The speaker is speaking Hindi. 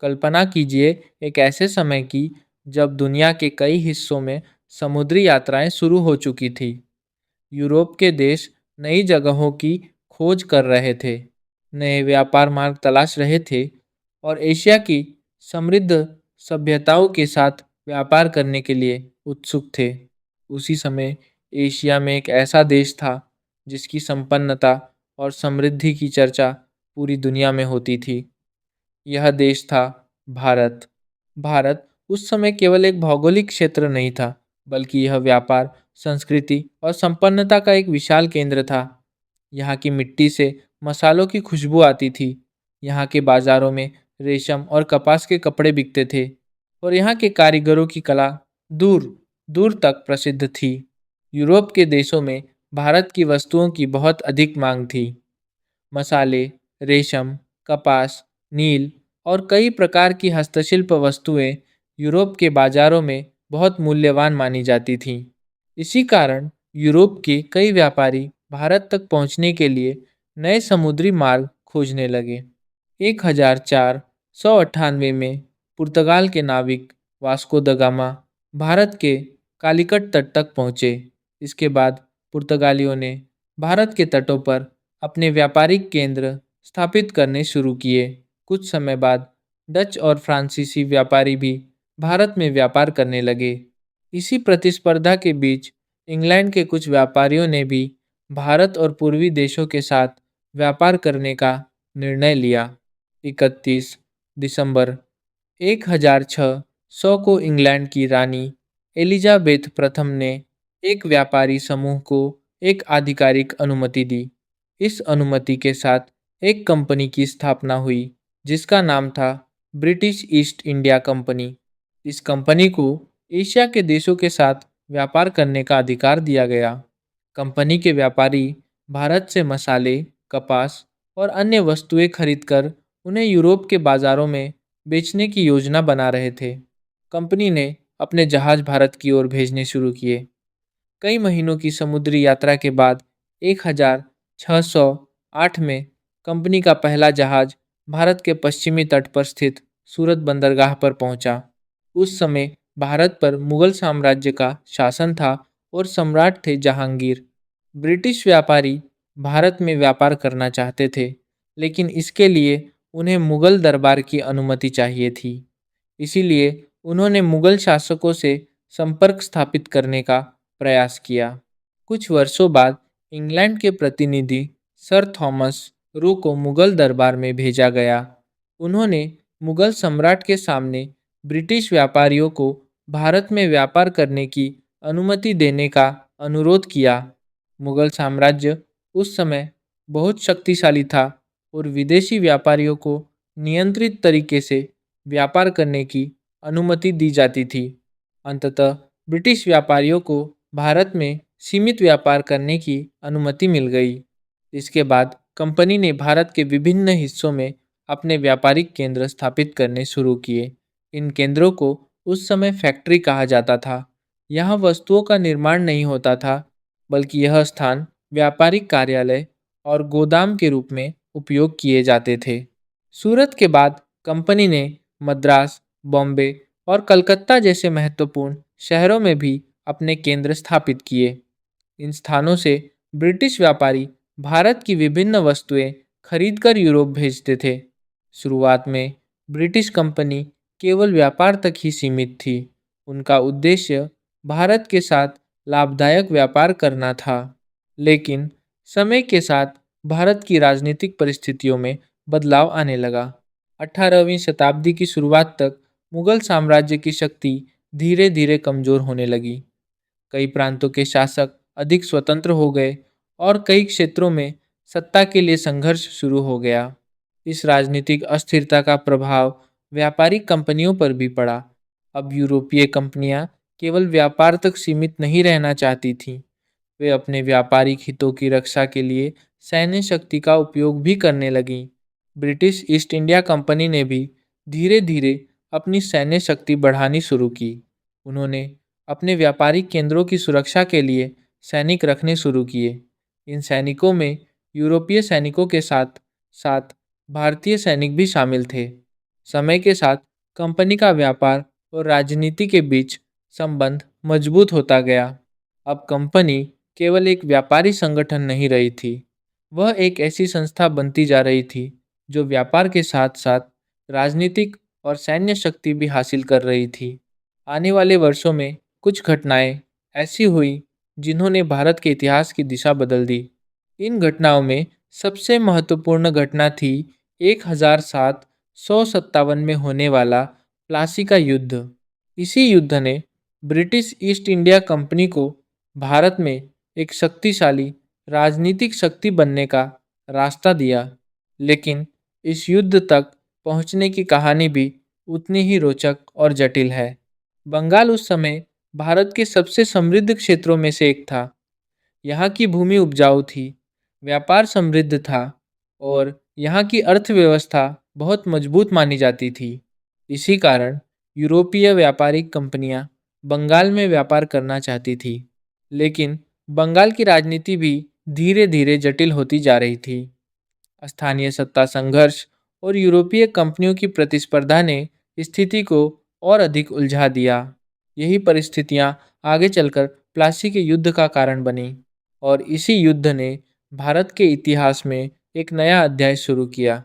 कल्पना कीजिए एक ऐसे समय की जब दुनिया के कई हिस्सों में समुद्री यात्राएं शुरू हो चुकी थी। यूरोप के देश नई जगहों की खोज कर रहे थे, नए व्यापार मार्ग तलाश रहे थे और एशिया की समृद्ध सभ्यताओं के साथ व्यापार करने के लिए उत्सुक थे। उसी समय एशिया में एक ऐसा देश था जिसकी संपन्नता और समृद्धि की चर्चा पूरी दुनिया में होती थी। यह देश था भारत। भारत उस समय केवल एक भौगोलिक क्षेत्र नहीं था, बल्कि यह व्यापार, संस्कृति और संपन्नता का एक विशाल केंद्र था। यहाँ की मिट्टी से मसालों की खुशबू आती थी। यहाँ के बाजारों में रेशम और कपास के कपड़े बिकते थे और यहाँ के कारीगरों की कला दूर दूर तक प्रसिद्ध थी। यूरोप के देशों में भारत की वस्तुओं की बहुत अधिक मांग थी। मसाले, रेशम, कपास, नील और कई प्रकार की हस्तशिल्प वस्तुएं यूरोप के बाजारों में बहुत मूल्यवान मानी जाती थीं। इसी कारण यूरोप के कई व्यापारी भारत तक पहुंचने के लिए नए समुद्री मार्ग खोजने लगे। 1498 में पुर्तगाल के नाविक वास्को द गामा भारत के कालीकट तट तक पहुंचे। इसके बाद पुर्तगालियों ने भारत के तटों पर अपने व्यापारिक केंद्र स्थापित करने शुरू किए। कुछ समय बाद डच और फ्रांसीसी व्यापारी भी भारत में व्यापार करने लगे। इसी प्रतिस्पर्धा के बीच इंग्लैंड के कुछ व्यापारियों ने भी भारत और पूर्वी देशों के साथ व्यापार करने का निर्णय लिया। 31 दिसंबर 1600 को इंग्लैंड की रानी एलिजाबेथ प्रथम ने एक व्यापारी समूह को एक आधिकारिक अनुमति दी। इस अनुमति के साथ एक कंपनी की स्थापना हुई जिसका नाम था ब्रिटिश ईस्ट इंडिया कंपनी। इस कंपनी को एशिया के देशों के साथ व्यापार करने का अधिकार दिया गया। कंपनी के व्यापारी भारत से मसाले, कपास और अन्य वस्तुएं खरीदकर उन्हें यूरोप के बाजारों में बेचने की योजना बना रहे थे। कंपनी ने अपने जहाज भारत की ओर भेजने शुरू किए। कई महीनों की समुद्री यात्रा के बाद 1608 में कंपनी का पहला जहाज भारत के पश्चिमी तट पर स्थित सूरत बंदरगाह पर पहुंचा। उस समय भारत पर मुगल साम्राज्य का शासन था और सम्राट थे जहांगीर। ब्रिटिश व्यापारी भारत में व्यापार करना चाहते थे, लेकिन इसके लिए उन्हें मुगल दरबार की अनुमति चाहिए थी। इसीलिए उन्होंने मुगल शासकों से संपर्क स्थापित करने का प्रयास किया। कुछ वर्षों बाद इंग्लैंड के प्रतिनिधि सर थॉमस रू को मुगल दरबार में भेजा गया। उन्होंने मुगल सम्राट के सामने ब्रिटिश व्यापारियों को भारत में व्यापार करने की अनुमति देने का अनुरोध किया। मुगल साम्राज्य उस समय बहुत शक्तिशाली था और विदेशी व्यापारियों को नियंत्रित तरीके से व्यापार करने की अनुमति दी जाती थी। अंततः ब्रिटिश व्यापारियों को भारत में सीमित व्यापार करने की अनुमति मिल गई। इसके बाद कंपनी ने भारत के विभिन्न हिस्सों में अपने व्यापारिक केंद्र स्थापित करने शुरू किए। इन केंद्रों को उस समय फैक्ट्री कहा जाता था। यहाँ वस्तुओं का निर्माण नहीं होता था, बल्कि यह स्थान व्यापारिक कार्यालय और गोदाम के रूप में उपयोग किए जाते थे। सूरत के बाद कंपनी ने मद्रास, बॉम्बे और कलकत्ता जैसे महत्वपूर्ण शहरों में भी अपने केंद्र स्थापित किए। इन स्थानों से ब्रिटिश व्यापारी भारत की विभिन्न वस्तुएं खरीदकर यूरोप भेजते थे। शुरुआत में ब्रिटिश कंपनी केवल व्यापार तक ही सीमित थी। उनका उद्देश्य भारत के साथ लाभदायक व्यापार करना था। लेकिन समय के साथ भारत की राजनीतिक परिस्थितियों में बदलाव आने लगा। 18वीं शताब्दी की शुरुआत तक मुगल साम्राज्य की शक्ति धीरे धीरे कमजोर होने लगी। कई प्रांतों के शासक अधिक स्वतंत्र हो गए और कई क्षेत्रों में सत्ता के लिए संघर्ष शुरू हो गया। इस राजनीतिक अस्थिरता का प्रभाव व्यापारिक कंपनियों पर भी पड़ा। अब यूरोपीय कंपनियां केवल व्यापार तक सीमित नहीं रहना चाहती थीं। वे अपने व्यापारिक हितों की रक्षा के लिए सैन्य शक्ति का उपयोग भी करने लगीं। ब्रिटिश ईस्ट इंडिया कंपनी ने भी धीरे धीरे अपनी सैन्य शक्ति बढ़ानी शुरू की। उन्होंने अपने व्यापारिक केंद्रों की सुरक्षा के लिए सैनिक रखने शुरू किए। इन सैनिकों में यूरोपीय सैनिकों के साथ साथ भारतीय सैनिक भी शामिल थे। समय के साथ कंपनी का व्यापार और राजनीति के बीच संबंध मजबूत होता गया। अब कंपनी केवल एक व्यापारी संगठन नहीं रही थी, वह एक ऐसी संस्था बनती जा रही थी जो व्यापार के साथ साथ राजनीतिक और सैन्य शक्ति भी हासिल कर रही थी। आने वाले वर्षों में कुछ घटनाएं ऐसी हुई जिन्होंने भारत के इतिहास की दिशा बदल दी। इन घटनाओं में सबसे महत्वपूर्ण घटना थी 1757 में होने वाला प्लासी का युद्ध। इसी युद्ध ने ब्रिटिश ईस्ट इंडिया कंपनी को भारत में एक शक्तिशाली राजनीतिक शक्ति बनने का रास्ता दिया। लेकिन इस युद्ध तक पहुंचने की कहानी भी उतनी ही रोचक और जटिल है। बंगाल उस समय भारत के सबसे समृद्ध क्षेत्रों में से एक था। यहाँ की भूमि उपजाऊ थी, व्यापार समृद्ध था और यहाँ की अर्थव्यवस्था बहुत मजबूत मानी जाती थी। इसी कारण यूरोपीय व्यापारिक कंपनियां बंगाल में व्यापार करना चाहती थी। लेकिन बंगाल की राजनीति भी धीरे धीरे जटिल होती जा रही थी। स्थानीय सत्ता संघर्ष और यूरोपीय कंपनियों की प्रतिस्पर्धा ने स्थिति को और अधिक उलझा दिया। यही परिस्थितियां आगे चलकर प्लासी के युद्ध का कारण बनी और इसी युद्ध ने भारत के इतिहास में एक नया अध्याय शुरू किया।